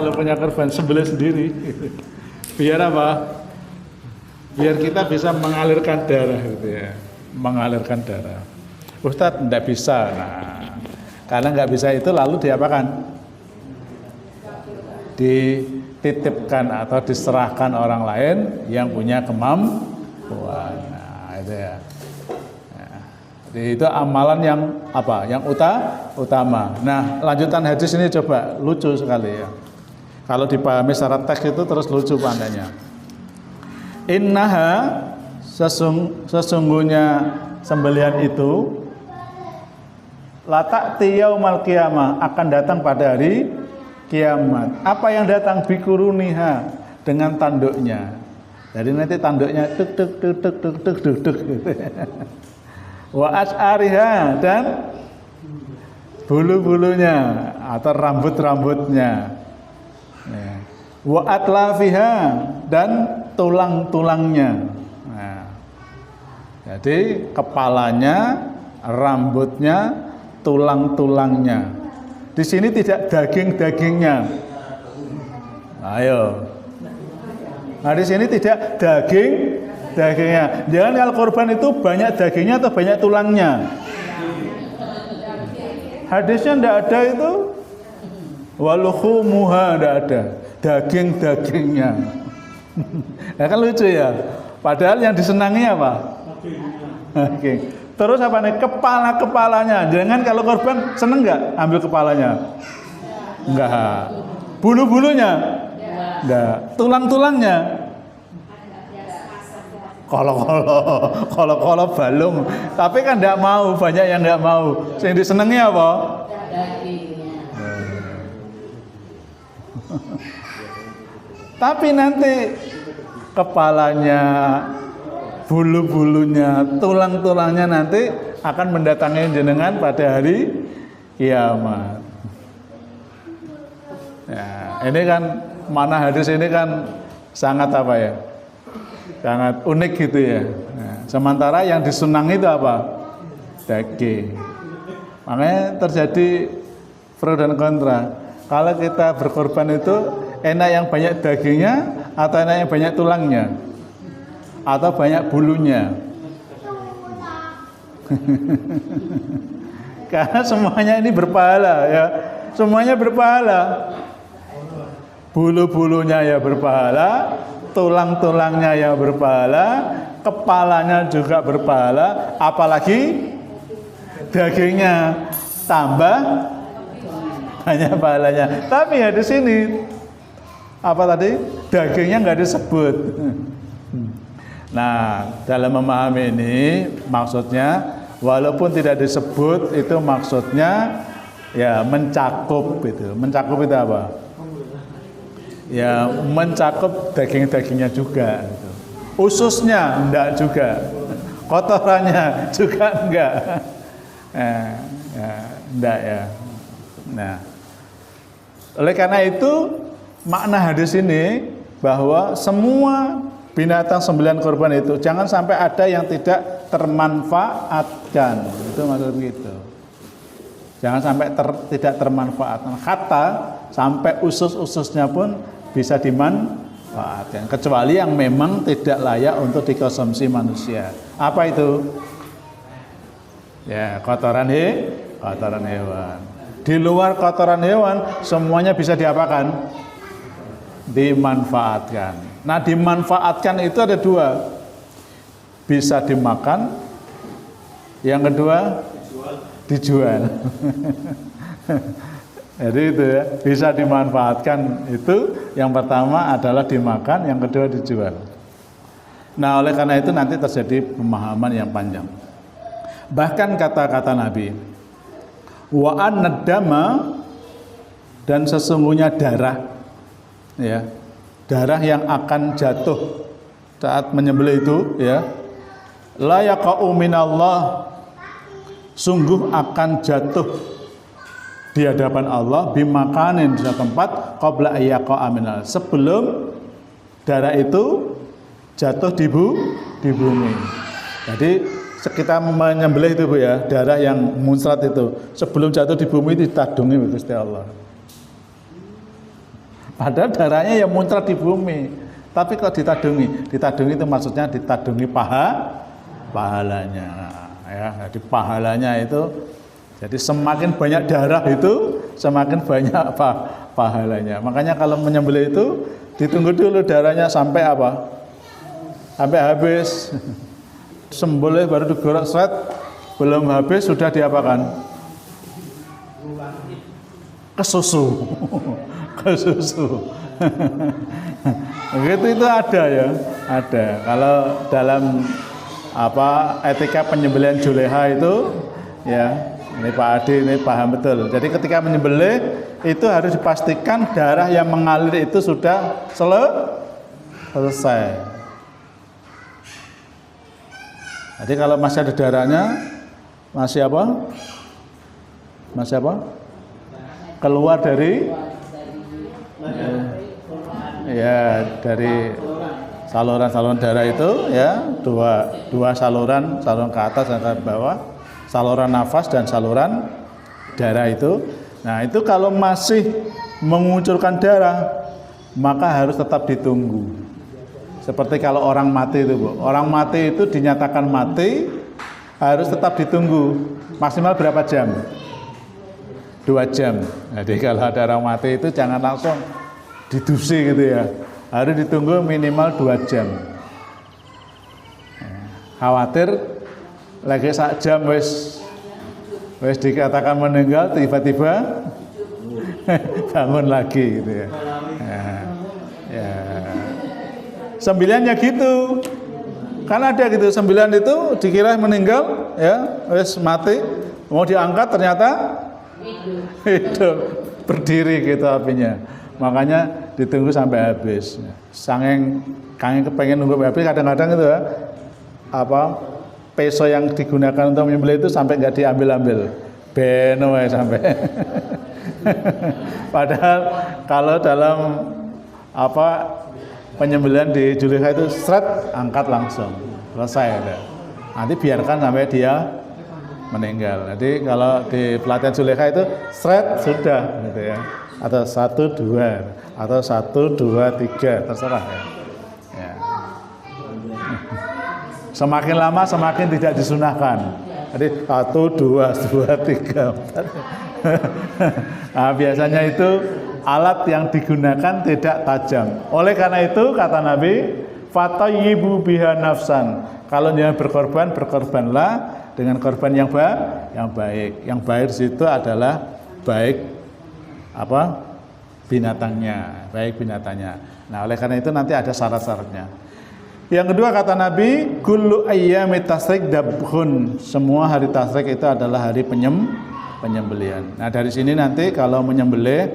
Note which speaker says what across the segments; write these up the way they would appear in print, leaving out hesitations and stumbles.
Speaker 1: kalau punya korban sembelih sendiri. Biar apa? Biar kita bisa mengalirkan darah gitu ya. Mengalirkan darah. Ustadz tidak bisa. Nah, karena nggak bisa itu lalu diapakan? Dititipkan atau diserahkan orang lain yang punya kemampuan. Nah, itu ya. Jadi itu amalan yang apa? Yang utama. Nah, lanjutan hadis ini coba lucu sekali ya. Kalau dipahami secara teks itu terus lucu pandanya. Innaha sesungguhnya sembelihan itu latakti yaumal qiyamah akan datang pada hari kiamat. Apa yang datang bikuruniha dengan tanduknya. Jadi nanti tanduknya tuk tuk tuk tuk tuk tuk tuk tuk. Wa as'ariha dan bulu-bulunya atau rambut-rambutnya. Wa atlafiha dan tulang-tulangnya. Nah, jadi kepalanya, rambutnya, tulang-tulangnya. Di sini tidak daging-dagingnya. Ayo. Nah, di sini tidak dagingnya. Jangan kalau korban itu banyak dagingnya atau banyak tulangnya. Hadisnya tidak ada itu. Waluhumuha tidak ada. Daging-dagingnya. Ya kan lucu ya. Padahal yang disenangi apa? Daging. Terus apa nih? Kepala-kepalanya. Jangan kalau korban seneng nggak ambil kepalanya? Enggak. Bulu-bulunya? Enggak. Tulang-tulangnya? Kalau balung. Tapi kan enggak mau, banyak yang enggak mau. Yang disenangi apa? Tapi nanti kepalanya, bulu-bulunya, tulang-tulangnya nanti akan mendatangi jenengan pada hari kiamat. Ya, ini kan mana hadis ini kan sangat apa ya? Sangat unik gitu ya. Nah, sementara yang disenangi itu apa? Daging. Makanya terjadi pro dan kontra. Kalau kita berkorban itu enak yang banyak dagingnya atau enak yang banyak tulangnya atau banyak bulunya. Karena semuanya ini berpahala ya. Semuanya berpahala. Bulu-bulunya ya berpahala, tulang-tulangnya ya berpahala, kepalanya juga berpahala, apalagi dagingnya tambah banyak pahalanya. Tapi ya di sini apa tadi? Dagingnya nggak disebut. Nah, dalam memahami ini maksudnya walaupun tidak disebut itu maksudnya ya mencakup itu. Mencakup itu apa? Ya mencakup daging-dagingnya juga gitu. Ususnya enggak juga, kotorannya juga enggak, enggak ya. Nah, oleh karena itu makna hadis ini bahwa semua binatang sembelihan korban itu jangan sampai ada yang tidak termanfaatkan, itu maksud gitu. Jangan sampai tidak termanfaatkan, hatta sampai usus-ususnya pun bisa dimanfaatkan, kecuali yang memang tidak layak untuk dikonsumsi manusia. Apa itu? Ya, kotoran hewan. Di luar kotoran hewan semuanya bisa diapakan? Dimanfaatkan. Nah, dimanfaatkan itu ada dua. Bisa dimakan, yang kedua dijual. Jadi itu ya, bisa dimanfaatkan itu yang pertama adalah dimakan, yang kedua dijual. Nah, oleh karena itu nanti terjadi pemahaman yang panjang. Bahkan kata-kata Nabi, wa an-nadama, dan sesungguhnya darah, ya, darah yang akan jatuh saat menyembelih itu, ya, la yaqa'u minallah, sungguh akan jatuh di hadapan Allah bimakanin di suatu tempat qabla ayyaqa minal, sebelum darah itu jatuh di bumi. Jadi kita menyembelih itu Bu ya, darah yang muncrat itu sebelum jatuh di bumi ditadungi Gusti Allah. Padahal darahnya yang muncrat di bumi. Tapi kok ditadungi? Ditadungi itu maksudnya ditadungi pahalanya. Ya, jadi pahalanya itu, jadi semakin banyak darah itu semakin banyak pahalanya. Makanya kalau menyembelih itu ditunggu dulu darahnya sampai apa? Sampai habis. Sembelih baru digorok seret, belum habis sudah diapakan? Kesusu. Kesusu. Begitu itu ada ya, ada. Kalau dalam etika penyembelihan Juleha itu ya, ini Pak Adi ini paham betul. Jadi ketika menyembelih itu harus dipastikan darah yang mengalir itu sudah selesai. Jadi kalau masih ada darahnya, masih apa? Masih apa? Keluar dari ya dari saluran darah itu ya, dua saluran ke atas dan ke bawah, saluran nafas dan saluran darah itu. Nah, itu kalau masih mengucurkan darah maka harus tetap ditunggu. Seperti kalau orang mati itu, Bu. Orang mati itu dinyatakan mati harus tetap ditunggu. Maksimal berapa jam? 2 jam. Jadi kalau ada orang mati itu jangan langsung didusi gitu ya. Harus ditunggu minimal 2 jam. Khawatir lagi 1 jam wis dikatakan meninggal, tiba-tiba bangun lagi gitu ya. Ya. 9 ya gitu. Kan ada gitu, 9 itu dikira meninggal ya, wis mati, mau diangkat ternyata hidup, berdiri gitu apinya. Makanya ditunggu sampai habis. Saking kepengen nunggu habis, kadang-kadang itu ya, peso yang digunakan untuk menyembelih itu sampai nggak diambil-ambil, beno ya sampai. Padahal kalau dalam penyembelihan di Juleha itu seret, angkat langsung, selesai ada. Nanti biarkan sampai dia meninggal. Jadi kalau di pelatihan Juleha itu seret sudah gitu ya. Atau 1, 2 atau 1, 2, 3 terserah ya. Ya. Semakin lama semakin tidak disunahkan. Jadi 1, 2, 3, 4. Nah, biasanya itu alat yang digunakan tidak tajam. Oleh karena itu kata Nabi, fatayyibu biha nafsan. Kalau dia berkorban, berkorbanlah dengan korban yang baik. Yang baik di situ adalah baik binatangnya, baik binatangnya. Nah, oleh karena itu nanti ada syarat-syaratnya. Yang kedua kata Nabi, kullu ayyamit tasrik dabhun. Semua hari tasrik itu adalah hari penyembelihan. Nah, dari sini nanti kalau menyembelih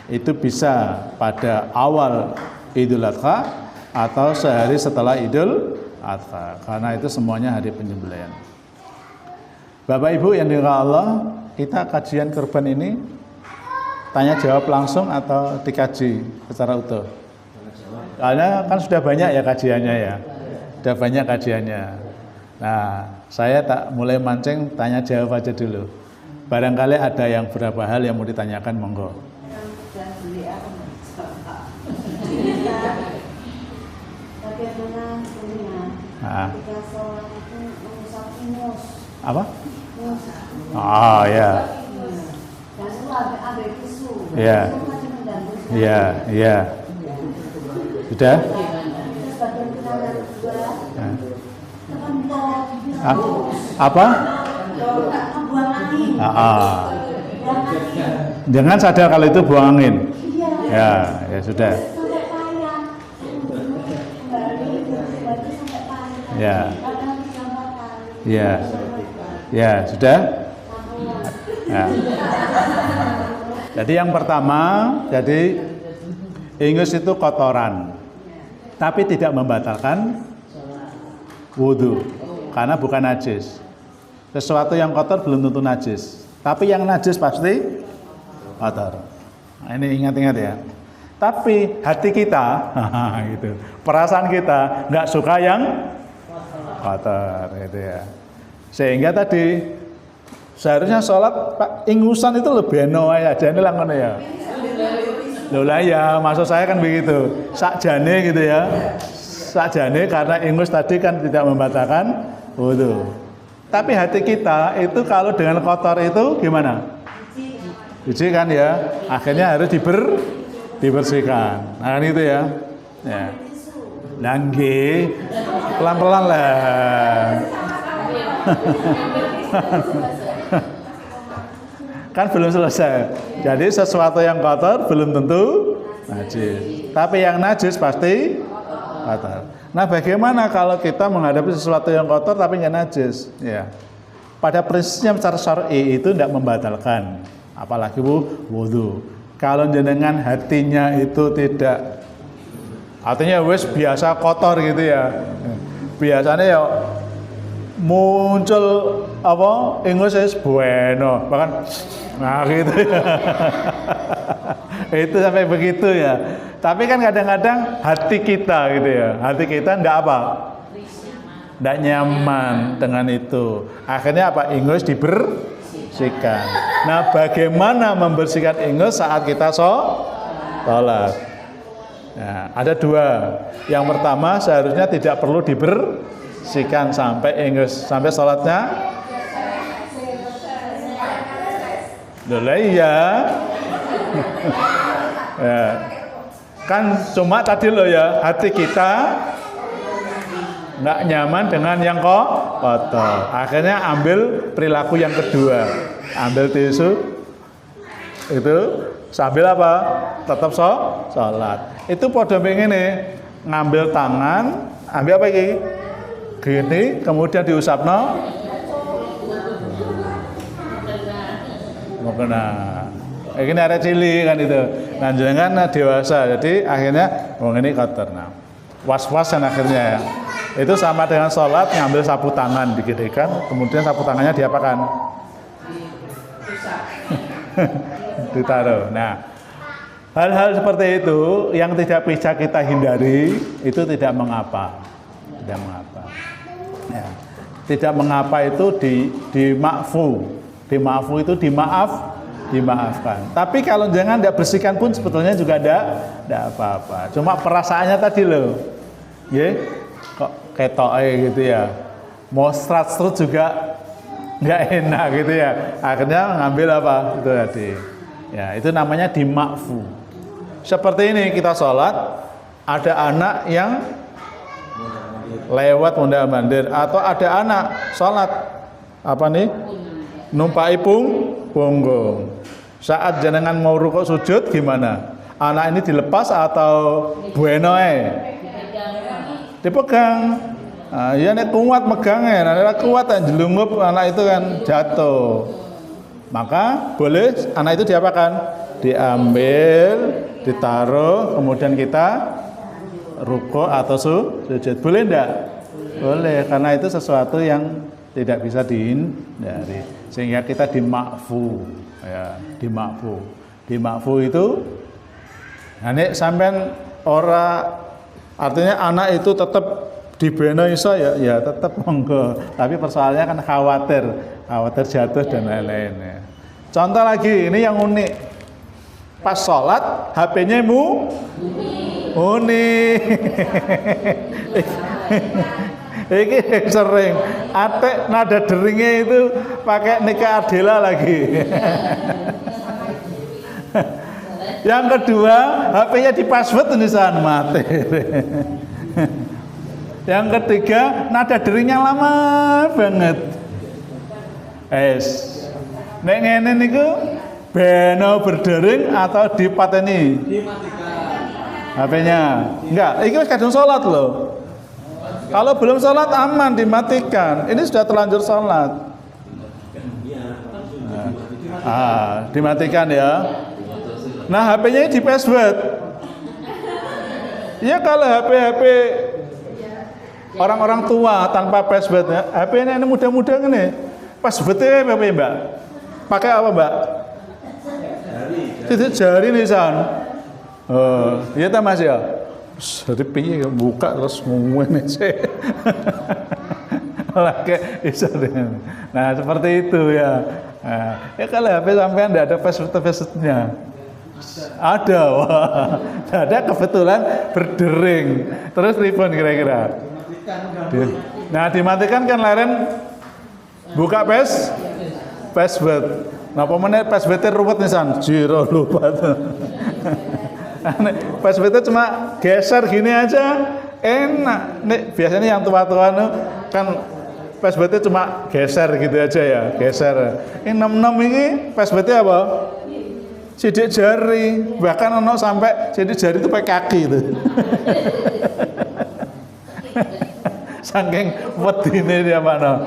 Speaker 1: itu bisa pada awal Idul Adha atau sehari setelah Idul Adha, karena itu semuanya hari penyembelihan. Bapak Ibu yang dirahmati Allah, kita kajian kurban ini tanya jawab langsung atau dikaji secara utuh? Karena kan sudah banyak ya kajiannya ya. Sudah banyak kajiannya. Nah, saya tak mulai mancing, tanya jawab aja dulu. Barangkali ada yang beberapa hal yang mau ditanyakan, monggo. Apa? Oh ya. Ya. Ya, ya. Sudah? Apa? Jangan sadar kalau itu buang angin. Ya, ya sudah. Ya. Ya. Ya, sudah? Ya. Jadi yang pertama, jadi ingus itu kotoran, tapi tidak membatalkan wudhu, karena bukan najis. Sesuatu yang kotor belum tentu najis, tapi yang najis pasti kotor. Nah, ini ingat-ingat ya. Tapi hati kita, gitu, perasaan kita nggak suka yang kotor, gitu ya. Sehingga tadi seharusnya sholat Pak ingusan itu lebih eno aja ini lah ngono ya. Loh lah ya, maksud saya kan begitu. Sakjane gitu ya. Sakjane karena ingus tadi kan tidak membatalkan wudu. Tapi hati kita itu kalau dengan kotor itu gimana? Suci kan ya. Akhirnya harus dibersihkan. Nah kan itu ya. Ya. Nangge pelan-pelan lah. Kan belum selesai. Jadi sesuatu yang kotor belum tentu najis. Tapi yang najis pasti kotor. Nah, bagaimana kalau kita menghadapi sesuatu yang kotor tapi nggak najis? Ya. Pada prinsipnya secara syar'i itu tidak membatalkan. Apalagi wudu. Kalau jenengan hatinya itu tidak, artinya wis biasa kotor gitu ya. Biasanya ya muncul apa ingus bueno, bahkan nah gitu ya. Itu sampai begitu ya. Tapi kan kadang-kadang hati kita gitu ya, hati kita ndak apa, ndak nyaman dengan itu. Akhirnya apa, ingus dibersihkan. Nah, bagaimana membersihkan ingus saat kita sholat? Nah, ada dua. Yang pertama seharusnya tidak perlu dibersihkan sampai ingus, sampai sholatnya. Loh iya. Ya. Kan cuma tadi loh ya, hati kita nggak nyaman dengan yang kotor. Akhirnya ambil perilaku yang kedua, ambil tisu itu sambil apa? Tetap sholat. Itu podo begini, ngambil tangan, ambil apa ini? Gini, kemudian diusapno. Mau kena. Ini ada cili kan itu. Nah, jangan dewasa. Jadi akhirnya ini kotor. Nah, was-wasan akhirnya ya. Itu sama dengan sholat, ngambil sapu tangan digedekan, kemudian sapu tangannya diapakan? Ditaruh. Nah, hal-hal seperti itu yang tidak bisa kita hindari itu tidak mengapa. Tidak mengapa. Ya. Tidak mengapa itu dimakfu. Dimakfu itu dimaafkan. Tapi kalau jangan tidak bersihkan pun sebetulnya juga tidak apa-apa. Cuma perasaannya tadi loh, ya kok ketoke gitu ya. Mau strut juga nggak enak gitu ya. Akhirnya ngambil apa itu tadi. Ya itu namanya dimakfu. Seperti ini kita sholat, ada anak yang lewat mondar-mandir atau ada anak sholat apa nih numpai punggung. Saat jenengan mau rukuk sujud gimana? Anak ini dilepas atau dipegang? Nah, ya nek kuat megangnya, nek kuat kan jelungup anak itu kan jatuh. Maka boleh anak itu diapakan? Diambil, ditaruh, kemudian kita rukuk atau sujud. Boleh enggak? Boleh, karena itu sesuatu yang tidak bisa dihindari. Sehingga kita dimakfu, ya, dimakfu. Dimakfu itu, nah nek sampean ora, artinya anak itu tetap dibena iso ya tetap monggo. Tapi persoalannya kan khawatir jatuh dan lain-lain. Ya. Contoh lagi, ini yang unik. Pas sholat, HP-nya unik. Ini sering. Atek nada deringnya itu pakai Nika Ardela lagi. Yang kedua, HP-nya di password tulisan mati. Yang ketiga, nada deringnya lama banget. Nek ngene niku beno berdering atau dipateni? Dimatikan. HP-nya. Enggak, ini wis kadung salat loh. Kalau belum salat aman dimatikan. Ini sudah terlanjur salat. Dimatikan ya. Nah, HP-nya di password. Ya kalau HP orang-orang tua tanpa passwordnya, HP-nya ini muda-muda ini. Passwordnya apa ya, Mbak? Pakai apa, Mbak? Titik jari nisan. Oh, iya ta Mas ya? Jadi piye buka terus ngomongin sih. Lagi bisa dengan. Nah, seperti itu ya. Nah, ya kalau HP sampean enggak ada passwordnya. Ada, wah. Ada kebetulan berdering. Terus ribon kira-kira. Nah dimatikan kan leren buka password. Nah pemenang passwordnya ruwet nih san, jiro lupa tuh. Passwordnya cuma geser gini aja, enak. Nih biasanya yang tua-tua kan passwordnya cuma geser gitu aja ya, geser. Ini 66 ini passwordnya apa? Sidik jari, bahkan ono sampai sidik jari itu pakai kaki itu. Saking wedine dia mana,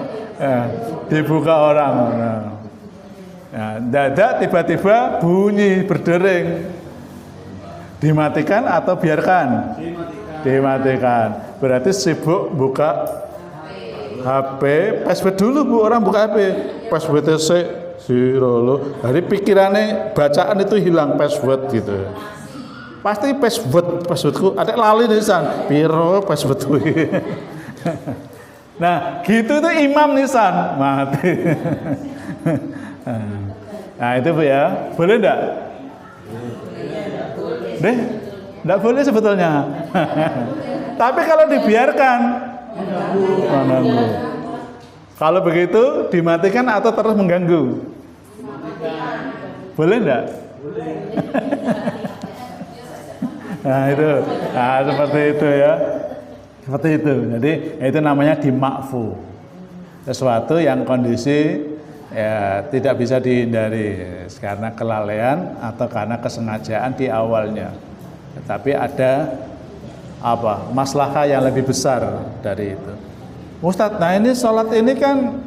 Speaker 1: dibuka orang. Nah, dadak tiba-tiba bunyi berdering. Dimatikan atau biarkan? Dimatikan. Berarti sibuk buka HP, password dulu Bu, orang buka HP. Passwordnya Sirolo. Dari pikirannya bacaan itu hilang password gitu. Pasti passwordku ada lali nih san. Piro passwordku. Nah, gitu itu imam nih san, mati. Nah, itu Bu ya. Boleh enggak? Deh, enggak boleh sebetulnya. Tapi kalau dibiarkan mengganggu. Kalau begitu dimatikan atau terus mengganggu? Boleh enggak? Boleh. Nah itu, seperti itu ya. Seperti itu. Jadi itu namanya dimakfu. Sesuatu yang kondisi ya tidak bisa dihindari karena kelalaian atau karena kesengajaan di awalnya. Tetapi ada maslahah yang lebih besar dari itu. Ustadz, nah ini sholat ini kan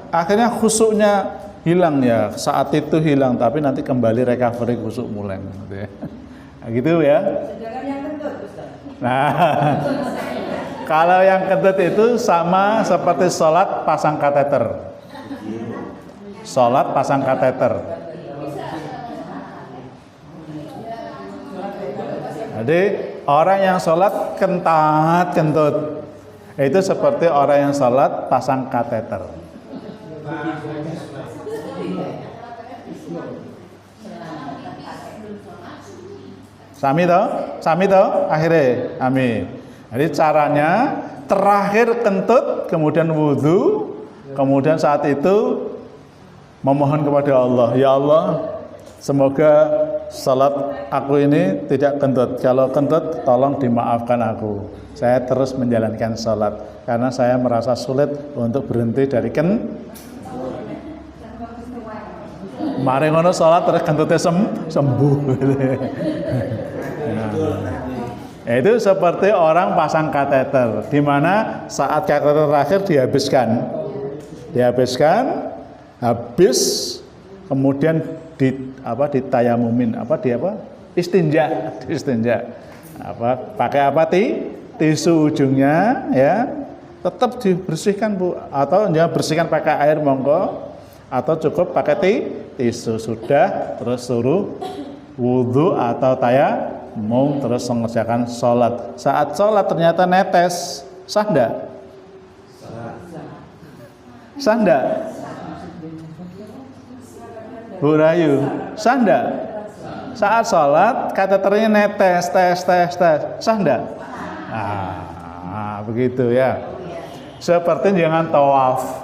Speaker 1: akhirnya khusyuknya hilang ya, saat itu hilang, tapi nanti kembali recovery khusyuk mulai gitu ya. Nah, gitu ya. Nah, kalau yang kentut itu sama seperti sholat pasang kateter. Sholat pasang kateter. Jadi orang yang sholat kentut itu seperti orang yang sholat pasang kateter. Sami toh akhirnya, amin. Jadi caranya terakhir kentut, kemudian wudhu, kemudian saat itu memohon kepada Allah, ya Allah, semoga salat aku ini tidak kentut. Kalau kentut, tolong dimaafkan aku. Saya terus menjalankan salat karena saya merasa sulit untuk berhenti dari mari ngono salat terus kentutnya sembuh. Nah, itu seperti orang pasang kateter, di mana saat kateter terakhir dihabiskan, habis kemudian ditayamumin, istinja, pakai tisu ujungnya ya, tetap dibersihkan Bu, atau jangan bersihkan pakai air monggo, atau cukup pakai tisu sudah, terus suruh wudhu atau tayamum, terus mengerjakan sholat. Saat sholat ternyata netes, sah enggak? Sah enggak? Bu Rayu, sah enggak? Saat sholat kateternya netes, tes, sah enggak? Begitu ya. Seperti jangan tawaf.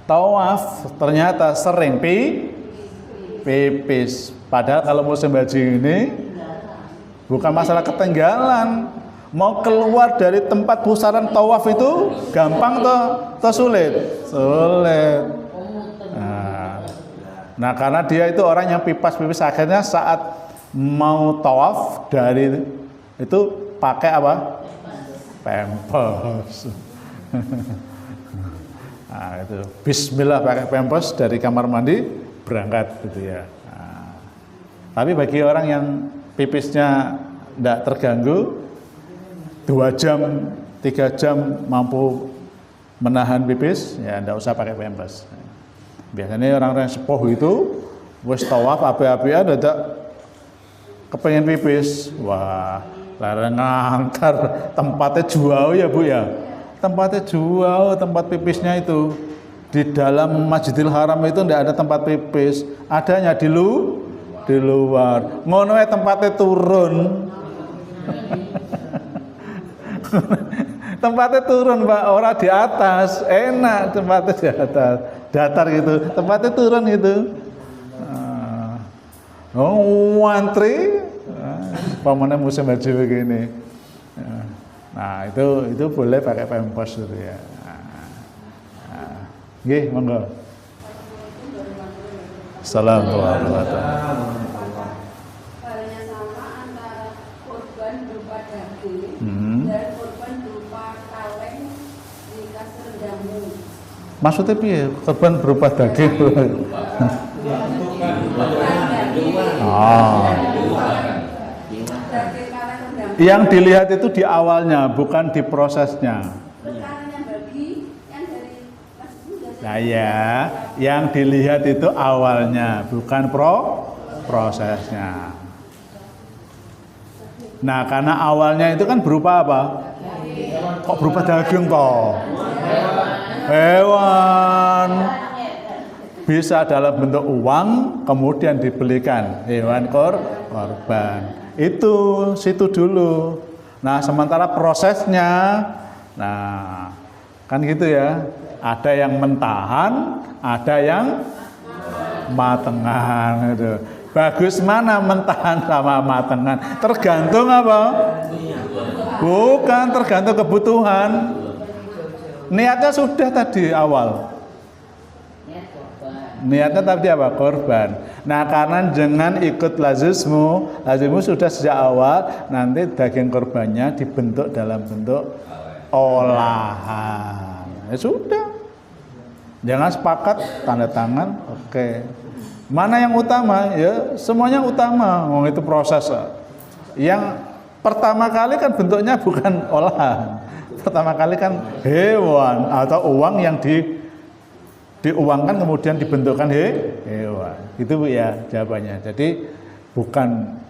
Speaker 1: Tawaf ternyata sering pipis. Padahal kalau musim haji ini bukan masalah ketinggalan. Mau keluar dari tempat pusaran tawaf itu gampang atau sulit? Sulit. Nah, karena dia itu orang yang pipis akhirnya saat mau tawaf dari itu pakai Pampers. Nah, itu bismillah pakai pampers dari kamar mandi berangkat gitu ya. Tapi bagi orang yang pipisnya tidak terganggu, 2 jam, 3 jam mampu menahan pipis, ya tidak usah pakai pampers. Biasanya orang-orang sepuh itu wis tawaf api-apian dadak kepengen pipis. Wah, larang ngantar tempatnya jauh ya Bu ya. Tempatnya jauh, tempat pipisnya itu. Di dalam Masjidil Haram itu tidak ada tempat pipis, adanya di luar. Ngono tempatnya turun. Tempatnya turun, Pak, orang di atas. Enak tempatnya di atas. Datar gitu. Tempatnya turun gitu. Antri. Pamannya musim haji begini. Nah, itu boleh pakai pempos gitu ya. Nggih, monggo. Assalamualaikum warahmatullahi wabarakatuh.
Speaker 2: Halnya sama antara korban berupa daging dan korban berupa kaleng dikasih rendamu.
Speaker 1: Maksudnya piye? Korban berupa daging. Yang dilihat itu di awalnya, bukan di prosesnya. Nah ya, yang dilihat itu awalnya, bukan prosesnya. Nah, karena awalnya itu kan berupa apa? Kok berupa daging kok? Hewan. Bisa dalam bentuk uang, kemudian dibelikan hewan korban. Itu situ dulu. Nah, sementara prosesnya, nah kan gitu ya. Ada yang mentahan, ada yang matengan gitu. Bagus mana mentahan sama matengan? Tergantung apa? Bukan, tergantung kebutuhan. Niatnya sudah tadi awal. Niatnya tadi apa? Korban. Nah, karena jangan ikut lazimmu sudah sejak awal, nanti daging korbannya dibentuk dalam bentuk olahan. Ya sudah, jangan sepakat tanda tangan, oke. Mana yang utama? Ya semuanya utama. Itu proses. Yang pertama kali kan bentuknya bukan olahan. Pertama kali kan hewan atau uang yang diuangkan kemudian dibentukkan hewan. Itu ya jawabannya. Jadi bukan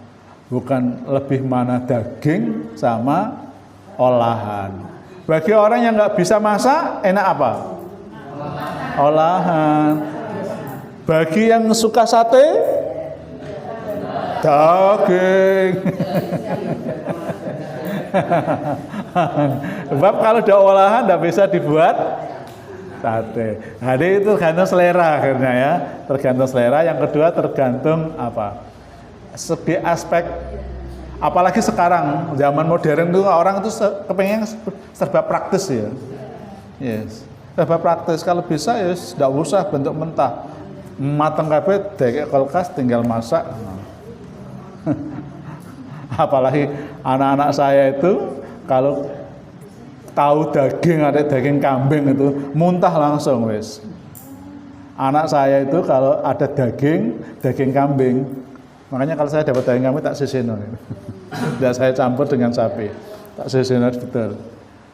Speaker 1: lebih mana daging sama olahan. Bagi orang yang nggak bisa masak, enak apa? Olahan. Bagi yang suka sate, daging. Sebab kalau ada olahan nggak bisa dibuat sate. Jadi itu tergantung selera akhirnya ya. Tergantung selera. Yang kedua tergantung apa? Segi aspek. Apalagi sekarang zaman modern itu orang itu kepengen serba praktis ya. Yes. Serba praktis, kalau bisa ya tidak usah bentuk mentah. Mateng kabeh dek kulkas tinggal masak. Apalagi anak-anak saya itu kalau tahu daging, ada daging kambing itu muntah langsung wes. Anak saya itu kalau ada daging kambing, makanya kalau saya dapat daging kambing tak sisino. Dan saya campur dengan sapi, tak sisino betul.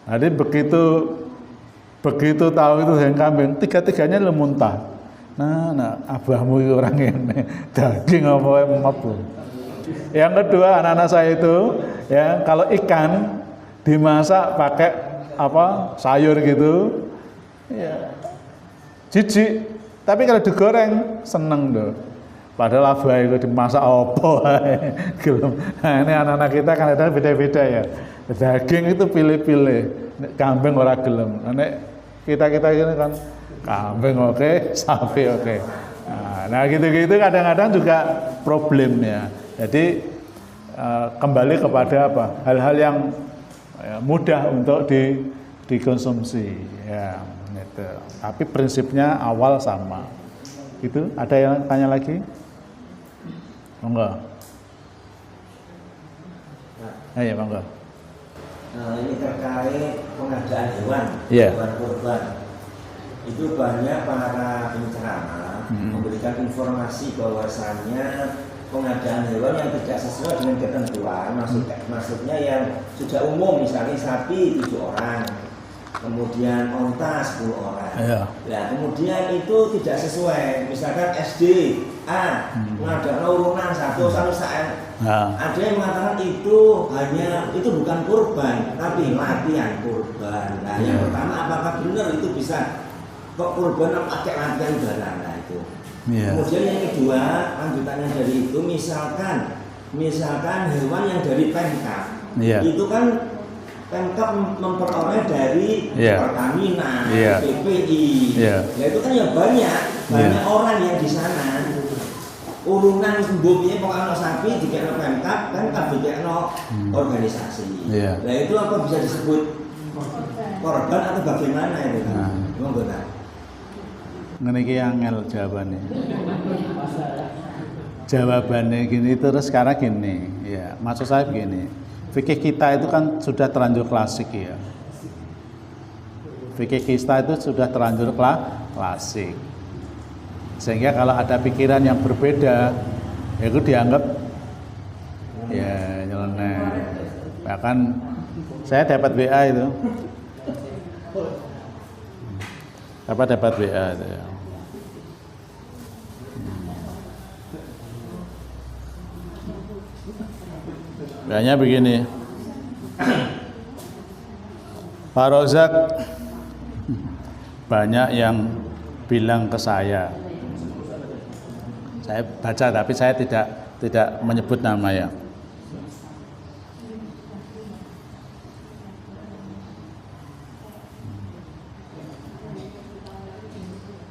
Speaker 1: Jadi begitu tahu itu daging kambing, tiga-tiganya lu muntah. Nah, abahmu itu orang ini daging apa mabu. Yang kedua anak-anak saya itu ya kalau ikan dimasak pakai apa sayur gitu, ya jijik. Tapi kalau digoreng seneng doh. Padahal apa itu dimasak apa? Nah, ini anak-anak kita kan ada beda-beda ya. Daging itu pilih-pilih, kambing ora gelem. Nek kita ini kan kambing oke, sapi oke. Nah gitu-gitu kadang-kadang juga problemnya. Jadi kembali kepada apa? Hal-hal yang mudah untuk dikonsumsi ya gitu. Tapi prinsipnya awal sama. Gitu. Ada yang tanya lagi? Monggo. Ayo monggo.
Speaker 3: Ini terkait pengadaan hewan, hewan kurban. Itu banyak para penceramah memberikan informasi bahwasannya pengadaan hewan yang tidak sesuai dengan ketentuan, maksudnya yang sudah umum, misalnya sapi 7 orang, kemudian onta 10 orang. Nah, kemudian itu tidak sesuai, misalkan SD A mengadakan urunan 1 sampai saat. Ada yang mengatakan itu bukan kurban, tapi latihan kurban. Nah, yang pertama apakah benar itu bisa kok kurban pakai rangkaian barang lah itu.
Speaker 1: Yeah.
Speaker 3: Kemudian yang kedua, lanjutannya dari itu misalkan hewan yang dari Pemkab, itu kan Pemkab memperoleh dari Pertamina, PPI, ya itu kan ya banyak orang yang di sana. Urunan bumbunya pokoknya sapi dikena Pemkab dikena organisasi. Nah itu apa bisa disebut korban atau bagaimana itu kan?
Speaker 1: Ngene iki angel jawabannya. Jawabannya gini terus sekarang gini, ya maksud saya begini. Fikih kita itu kan sudah terlanjur klasik ya. Fikih kita itu sudah terlanjur klasik. Sehingga kalau ada pikiran yang berbeda, ya itu dianggap ya nyeleneh. Bahkan saya dapat WA itu. Dapat WA itu ya. Kayaknya begini, Pak Rozak banyak yang bilang ke saya baca tapi saya tidak menyebut nama ya.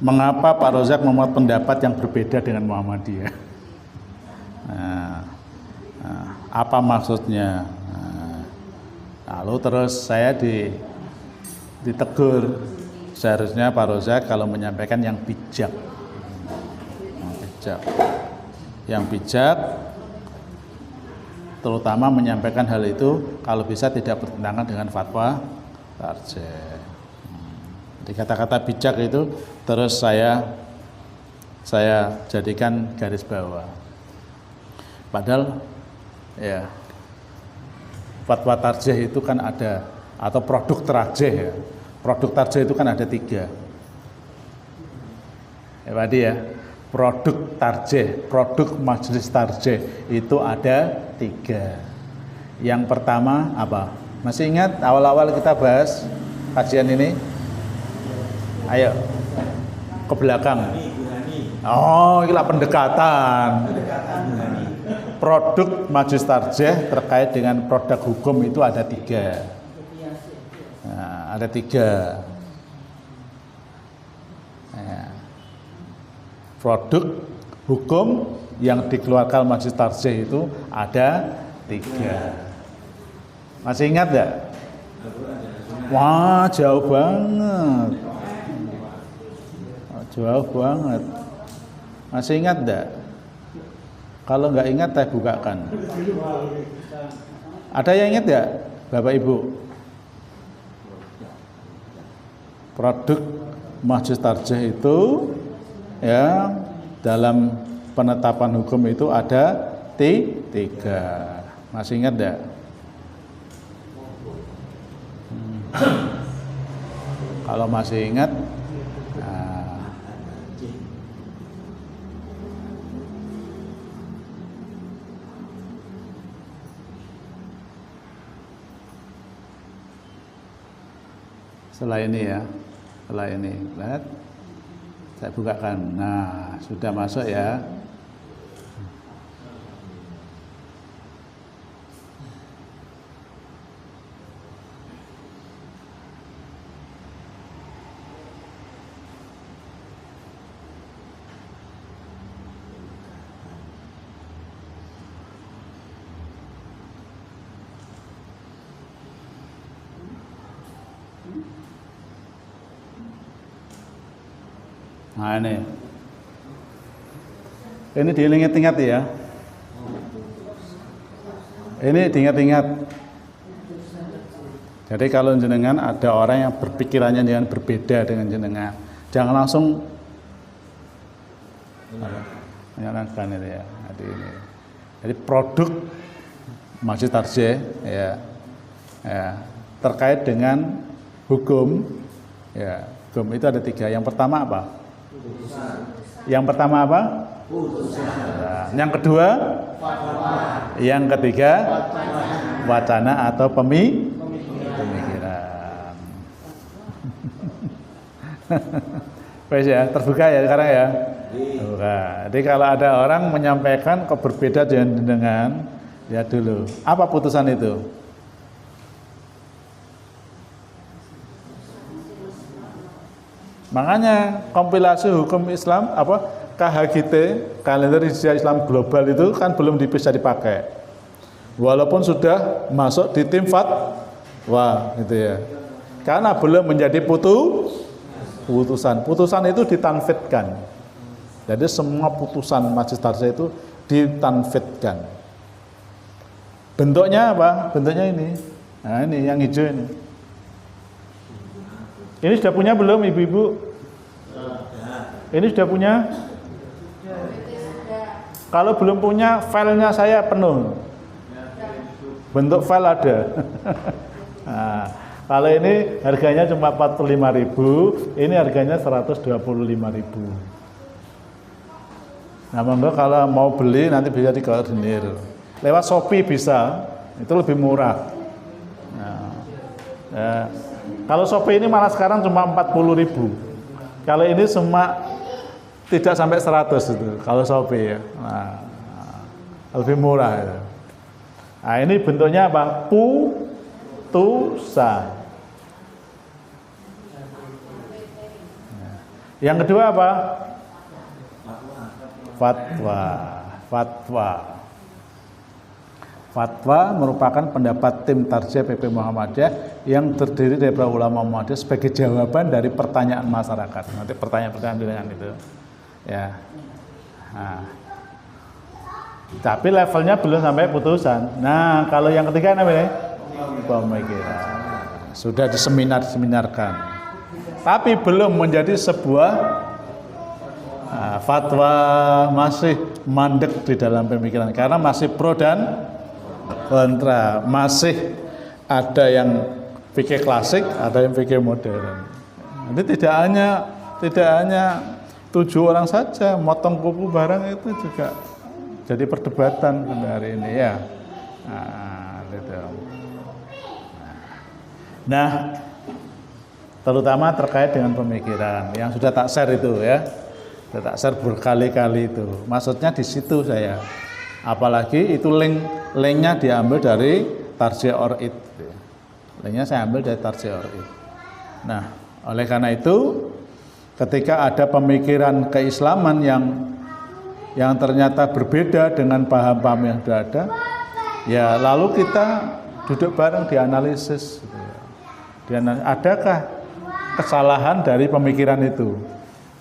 Speaker 1: Mengapa Pak Rozak memuat pendapat yang berbeda dengan Muhammadiyah? Apa maksudnya? Lalu terus saya ditegur, seharusnya Pak Rozak kalau menyampaikan yang bijak, terutama menyampaikan hal itu kalau bisa tidak bertentangan dengan fatwa tarjih. Di kata-kata bijak itu terus saya jadikan garis bawah. Padahal ya fatwa tarjih itu kan ada, atau produk tarjih ya. Produk tarjih itu kan ada 3. Ya Pak Adi ya. Produk tarjih, produk majelis tarjih itu ada 3. Yang pertama apa? Masih ingat awal-awal kita bahas kajian ini? Ayo ke belakang. Oh, inilah pendekatan. Produk majelis tarjih terkait dengan produk hukum itu ada 3. Nah, ada 3. Ya. Produk hukum yang dikeluarkan majelis tarjih itu ada 3. Masih ingat enggak? Wah, jauh banget. Jauh banget. Masih ingat enggak? Kalau enggak ingat saya bukakan. Ada yang ingat enggak, Bapak Ibu? Produk majelis tarjih itu ya dalam penetapan hukum itu ada 3. Masih ingat enggak? Kalau masih ingat, setelah ini ya, lihat, saya bukakan. Nah, sudah masuk ya. Nah ini diingat-ingat ya. Ini diingat-ingat. Jadi kalau jenengan ada orang yang berpikirannya dengan berbeda dengan jenengan, jangan langsung menyalahkan itu ya. Jadi produk majelis tarjih ya, terkait dengan hukum ya. Hukum itu ada 3. Yang pertama apa? Yang pertama apa? Nah, yang kedua? Yang ketiga? Wacana atau pemikiran. Wes ya, terbuka ya sekarang ya. Terbuka. Jadi kalau ada orang menyampaikan kok berbeda dengan ya dulu. Apa putusan itu? Makanya kompilasi hukum Islam apa KHGT, kalender hijriah Islam global itu kan belum bisa dipakai. Walaupun sudah masuk di tim fatwa gitu ya. Karena belum menjadi putusan. Putusan itu ditanfidkan. Jadi semua putusan Majelis Tarjih itu ditanfidkan. Bentuknya apa? Bentuknya ini. Nah, ini yang hijau ini. Ini sudah punya belum ibu-ibu? Ini sudah punya? Kalau belum punya, filenya saya penuh. Bentuk file ada. Nah, kalau ini harganya cuma 45.000, ini harganya 125.000. Nah, monggo kalau mau beli nanti bisa dikoordinir. Lewat Shopee bisa, itu lebih murah. Nah, ya. Kalau Shopee ini malah sekarang cuma 40.000. Kalau ini cuma tidak sampai 100 itu. Kalau Shopee ya, nah, lebih murah. Ya. Nah, ini bentuknya apa? Putusan. Yang kedua apa? Fatwa merupakan pendapat tim Tarjih PP Muhammadiyah yang terdiri dari para ulama Muhammadiyah sebagai jawaban dari pertanyaan masyarakat. Nanti pertanyaan-pertanyaan dengan itu, ya. Nah, tapi levelnya belum sampai putusan. Nah, kalau yang ketiga namanya pemikiran. Sudah diseminarkan, tapi belum menjadi sebuah fatwa, masih mandek di dalam pemikiran karena masih pro dan kontra, masih ada yang fikih klasik, ada yang fikih modern. Jadi tidak hanya 7 orang saja, motong kuku barang itu juga jadi perdebatan hari ini ya. Nah, terutama terkait dengan pemikiran yang sudah tak share itu ya, sudah tak share berkali-kali itu. Maksudnya di situ saya. Apalagi itu linknya diambil dari Tarjih Or'id. Linknya saya ambil dari Tarjih Or'id. Nah, oleh karena itu, ketika ada pemikiran keislaman yang ternyata berbeda dengan paham-paham yang sudah ada, ya lalu kita duduk bareng dianalisis. Adakah kesalahan dari pemikiran itu?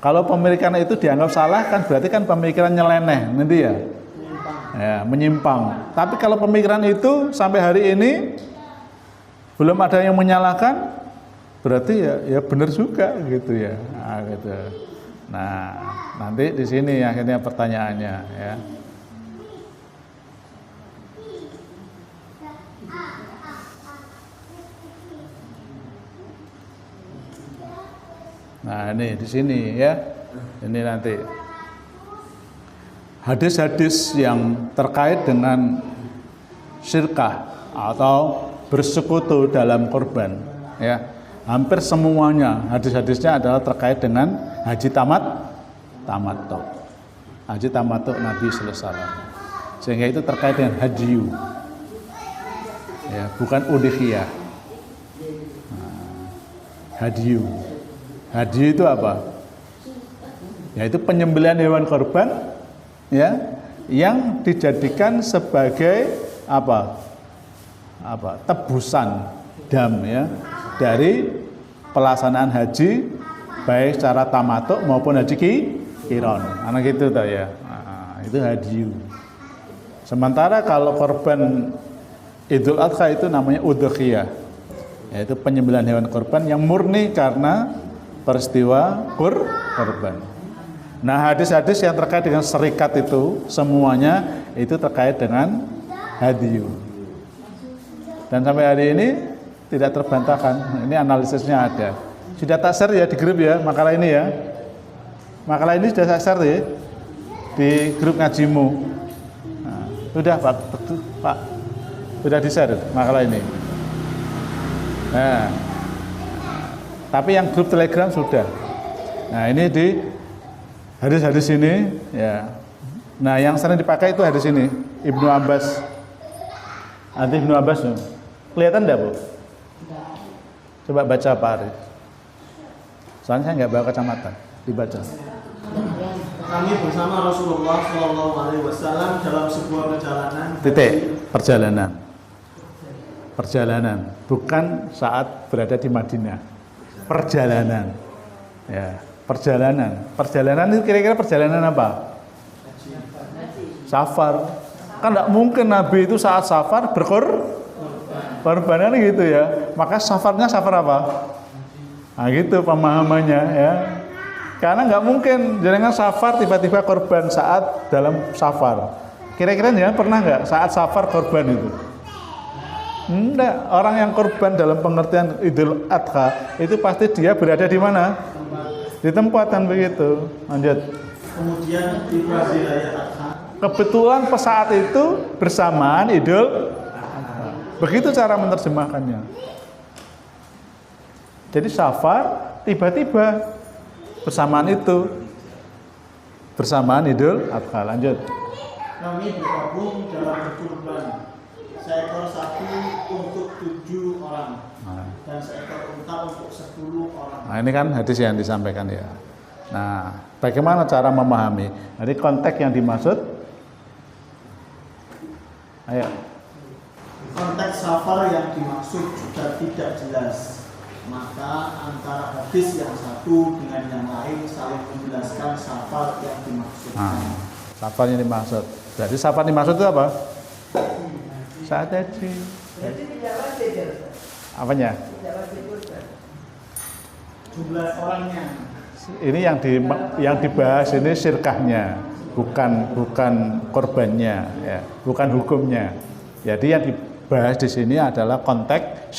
Speaker 1: Kalau pemikiran itu dianggap salah, kan berarti kan pemikiran nyeleneh, nanti ya. Ya, menyimpang. Tapi kalau pemikiran itu sampai hari ini belum ada yang menyalahkan, berarti ya benar juga gitu ya. Nah, gitu. Nah, nanti di sini akhirnya pertanyaannya ya. Nah, ini di sini ya. Ini nanti hadis-hadis yang terkait dengan syirkah atau bersekutu dalam kurban ya, hampir semuanya hadis-hadisnya adalah terkait dengan haji tamattu Nabi sallallahu alaihi wasallam, sehingga itu terkait dengan hadyu ya, bukan udhiyah. Hadyu itu apa? Yaitu penyembelihan hewan kurban ya, yang dijadikan sebagai tebusan dam ya dari pelaksanaan haji, baik secara tamattu maupun haji qiron. Anak itu tuh ya. Nah, itu hadyu. Sementara kalau korban Idul Adha itu namanya udhiyah, yaitu penyembelihan hewan korban yang murni karena peristiwa kurban. Nah, hadis-hadis yang terkait dengan serikat itu semuanya itu terkait dengan hadyu. Dan sampai hari ini tidak terbantahkan. Ini analisisnya ada. Sudah tak share ya di grup ya makalah ini ya. Makalah ini sudah saya share ya di grup ngajimu. Nah, sudah Pak, sudah di share makalah ini. Nah, tapi yang grup Telegram sudah. Nah, ini di hadis-hadis ini ya. Nah, yang sering dipakai itu hadis ini, Ibnu Abbas. Hadis Ibnu Abbas. Kelihatan enggak, Bu? Coba baca Pak Arif. Soalnya saya nggak bawa kacamata, dibaca.
Speaker 4: Kami bersama Rasulullah Shallallahu Alaihi Wasallam dalam sebuah perjalanan.
Speaker 1: Titik, perjalanan, bukan saat berada di Madinah. Perjalanan, ya, perjalanan itu kira-kira perjalanan apa? Safar. Kan nggak mungkin Nabi itu saat safar berkorban gitu ya. Maka safarnya safar apa? Nah gitu pemahamannya ya. Karena nggak mungkin jangan safar tiba-tiba korban saat dalam safar. Kira-kira jangan pernah nggak saat safar korban itu? Enggak. Orang yang korban dalam pengertian Idul Adha itu pasti dia berada di mana? Di tempat kan begitu. Lanjut.
Speaker 4: Kemudian tiba di raya Adha.
Speaker 1: Kebetulan saat itu bersamaan Idul Adha. Begitu cara menerjemahkannya. Jadi safar tiba-tiba bersamaan itu, bersamaan Idul Adha. Lanjut.
Speaker 4: Kami bergabung dalam berkurban, seekor sapi untuk 7 orang dan seekor unta untuk 10 orang.
Speaker 1: Nah ini kan hadis yang disampaikan ya. Nah bagaimana cara memahami? Jadi konteks yang dimaksud, ayo.
Speaker 4: Konteks safar yang dimaksud juga tidak jelas. Maka antara hadis yang satu dengan yang lain saling menjelaskan safar yang dimaksudkan.
Speaker 1: Safar yang dimaksud. Jadi safar dimaksud itu apa? Saat haji.
Speaker 5: Jadi tidak wajib.
Speaker 1: Apanya?
Speaker 5: Tidak wajib kurban.
Speaker 4: Jumlah orangnya.
Speaker 1: Ini yang dibahas ini sirkahnya, bukan korbannya, ya, bukan hukumnya. Jadi yang dibahas di sini adalah konteks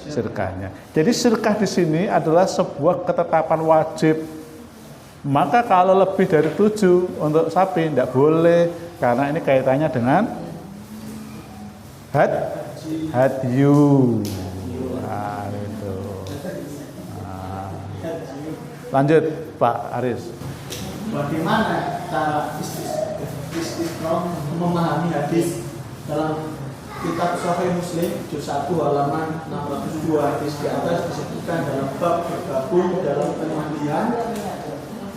Speaker 1: sirkahnya. Jadi sirkah di sini adalah sebuah ketetapan wajib. Maka kalau lebih dari 7 untuk sapi tidak boleh, karena ini kaitannya dengan hadyu. Nah, itu. Nah. Lanjut Pak Aris.
Speaker 4: Bagaimana cara Istiqomah memahami hadis dalam Kitab Sahih Muslim juz 1 halaman 602 hadis di atas disebutkan dalam bab bergabung dalam pemandian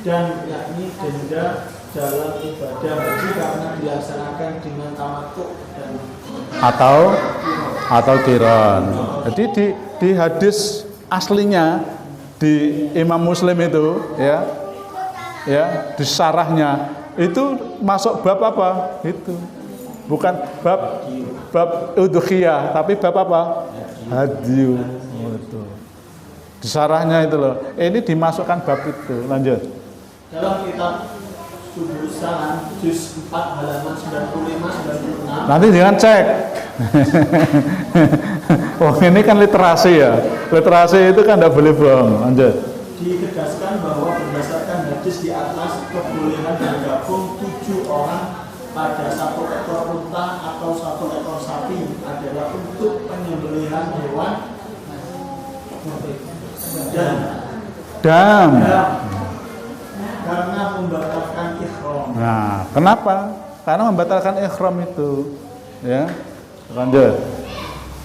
Speaker 4: dan yakni denda dalam ibadah haji karena dilaksanakan dengan tamattu dan
Speaker 1: atau qiran. Jadi di hadis aslinya di Imam Muslim itu ya di syarahnya itu masuk bab apa? Itu bukan bab udhiyah, tapi bab apa? Hadyu. Itu. Di syarahnya itu loh. Ini dimasukkan bab itu. Lanjut.
Speaker 4: dalam kitab Subul Salam juz 4 halaman 95-96.
Speaker 1: Nanti jangan cek. Oh ini kan literasi ya. Literasi itu kan tidak boleh bohong. Lanjut.
Speaker 4: Ditegaskan bahwa berdasarkan hadis di atas kebolehan bergabung 7 orang pada 1 ekor unta atau 1 ekor sapi adalah untuk penyembelihan hewan dan karena membatalkan ihram.
Speaker 1: Nah, kenapa? Karena membatalkan ihram itu, ya. Lanjut.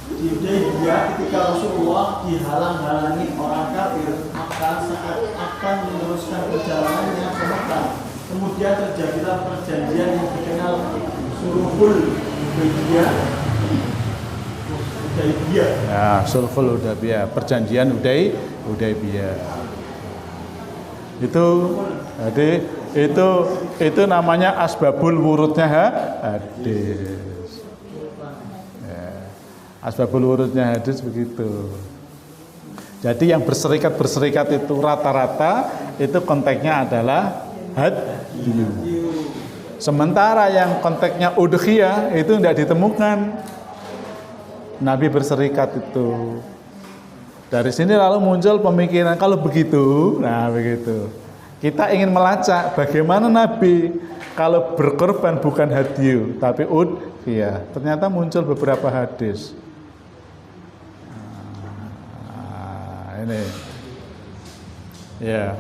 Speaker 4: Di Hudaybiyah ketika Rasulullah dihalang-halangi orang kafir, maka saat akan meneruskan perjalanannya ke Mekah, kemudian terjadilah perjanjian yang dikenal Sulhul Hudaybiyah.
Speaker 1: Ya, Sulhul Hudaybiyah, perjanjian Hudaybiyah. Jadi itu namanya asbabul wurudnya hadis. Ya, asbabul wurudnya hadis begitu. Jadi yang berserikat itu rata-rata itu konteksnya adalah hadyu. Sementara yang konteksnya udhiyah itu tidak ditemukan. Nabi berserikat itu. Dari sini lalu muncul pemikiran kalau begitu, nah begitu. Kita ingin melacak bagaimana Nabi kalau berkorban bukan hadyu tapi udhiyah. Ternyata muncul beberapa hadis. Nah, ini. Ya.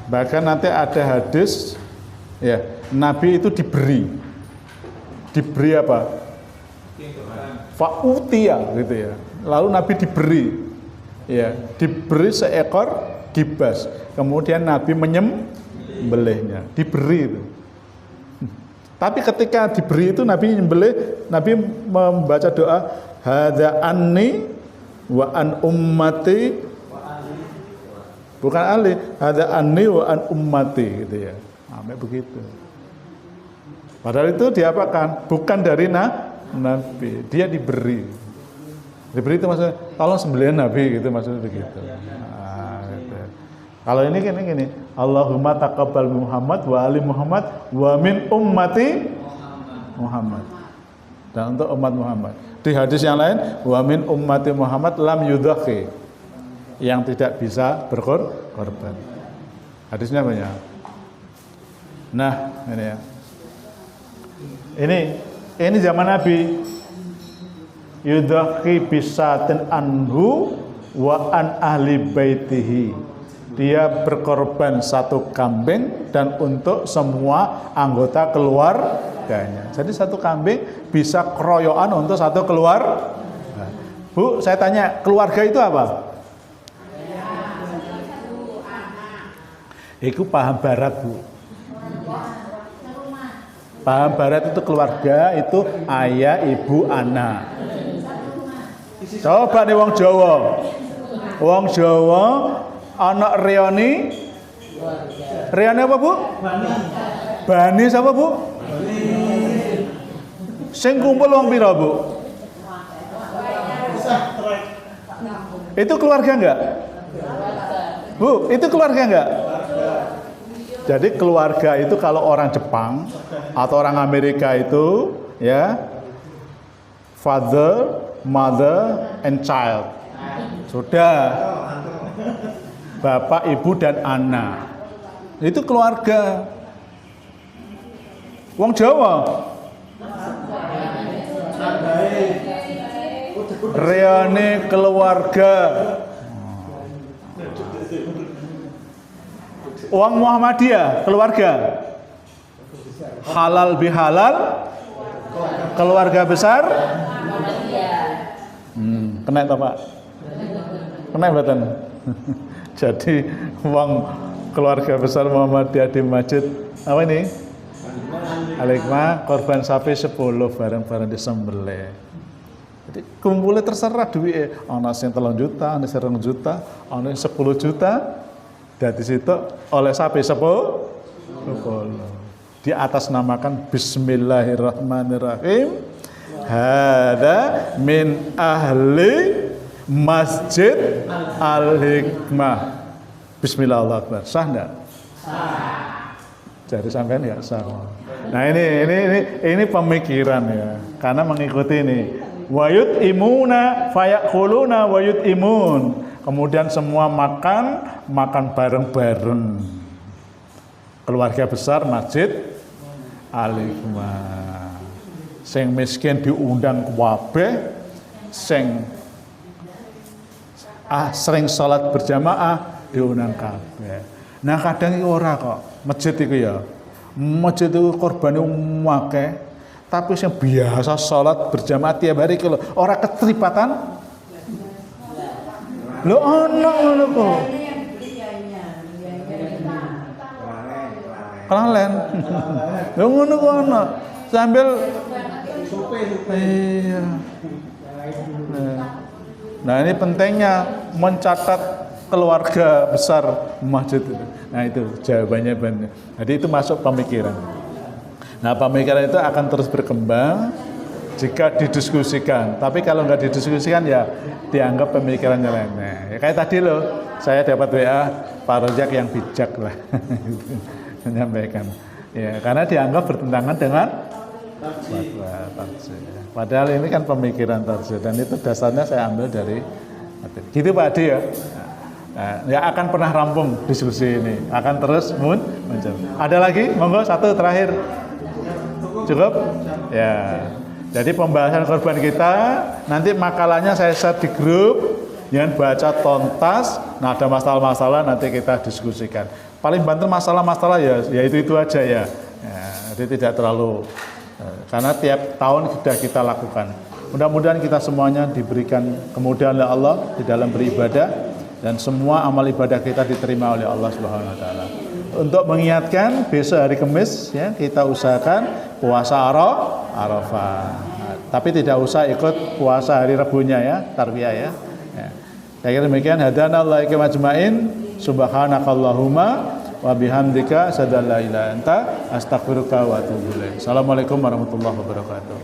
Speaker 1: Bahkan nanti ada hadis ya, Nabi itu diberi apa? Fa'utiya gitu ya. Lalu Nabi diberi seekor gibas. Kemudian Nabi menyembelihnya, diberi itu. Tapi ketika diberi itu Nabi menyembelih, Nabi membaca doa hadza anni wa an ummati, bukan ali, hadza anni wa an ummati gitu ya. Sampai begitu. Padahal itu diapakan? Bukan dari Nabi, dia diberi. Diberi itu maksudnya tolong sembelihan Nabi gitu, maksudnya begitu. Nah, gitu. Kalau ini gini, Allahumma taqabbal Muhammad wa ali Muhammad wa min ummati Muhammad. Dan untuk umat Muhammad. Di hadis yang lain, wa min ummati Muhammad lam yudhaki, yang tidak bisa berkorban. Hadisnya banyak. Nah, ini ya. Ini zaman Nabi. Yudhaki bisatin anhu wa an ahli baitihi. Dia berkorban satu kambing dan untuk semua anggota keluarganya. Jadi satu kambing bisa keroyokan untuk satu keluarga. Bu, saya tanya, keluarga itu apa? Itu paham barat, Bu. Paham barat itu keluarga, itu ayah, ibu, anak. Coba nih wong Jawa. Wong Jawa anak Rioni apa, Bu? Bani siapa, Bu? Sing kumpul wong pira, Bu? Itu keluarga enggak? Bu, itu keluarga enggak? Jadi keluarga itu kalau orang Jepang atau orang Amerika itu ya, father, mother, and child. Sudah. Bapak, ibu, dan anak. Itu keluarga. Wong Jawa. Reane keluarga. Wong Muhammadiyah, keluarga. Halal bihalal, keluarga besar. Kena tak, Pak? Kena mboten? Jadi wong keluarga besar Muhammadiyah di masjid apa ini? Al-Hikmah korban sapi 10 bareng-bareng disembelih. Jadi kumpulnya terserah duit. Ana sing 3 juta, ana sing 2 juta, ana sing 10 juta. Dari situ oleh sapi 10. Di atas namakan Bismillahirrahmanirrahim. Hada min ahli Masjid Al-Hikmah. Bismillahirrahmanirrahim. Sah enggak? Sah. Jadi sampean enggak sah. Nah, ini pemikiran ya. Karena mengikuti ini. Wayut imuna fayakuluna wayut imun. Kemudian semua makan bareng-bareng. Keluarga besar Masjid Al-Hikmah. Sing miskin diundang kabeh, sing sering sholat berjamaah diundang kabeh. Nah kadang iki ora kok. Masjid iku ya. Masjid itu korbane akeh, tapi sing biasa sholat berjamaah tiap hari iki lho, ora ketripatan. Lho ono ngono kok. Kelalen. Lho ngono kok ono. Sambil iya. Nah ini pentingnya mencatat keluarga besar masjid itu. Nah itu jawabannya benar. Jadi itu masuk pemikiran. Nah pemikiran itu akan terus berkembang jika didiskusikan. Tapi kalau nggak didiskusikan ya dianggap pemikirannya lainnya. Ya, kayak tadi loh, saya dapat WA Pak Rojak yang bijak lah, menyampaikan. Ya karena dianggap bertentangan dengan fatwa tarjih. Padahal ini kan pemikiran tarjih dan itu dasarnya saya ambil dari gitu Pak Adi ya. Nah, ya akan pernah rampung diskusi ini, akan terus muncul. Ada lagi? Monggo satu terakhir. Cukup? Ya. Jadi pembahasan korban kita nanti makalahnya saya share di grup, jangan baca tuntas. Nah ada masalah-masalah nanti kita diskusikan. paling banter masalah-masalah ya itu aja ya. Jadi tidak terlalu karena tiap tahun sudah kita lakukan. Mudah-mudahan kita semuanya diberikan kemudahan oleh Allah di dalam beribadah dan semua amal ibadah kita diterima oleh Allah Subhanahu wa taala. Untuk mengingatkan besok hari Kamis ya kita usahakan puasa Arafah. Tapi tidak usah ikut puasa hari Rebunya ya, tarbiyah ya. Saya kira demikian. Hadanallahu ila majma'in. Subhanakallahumma wa bihamdika asyhadu an la ilaha illa anta astaghfiruka wa atubu ilaik. Assalamualaikum warahmatullahi wabarakatuh.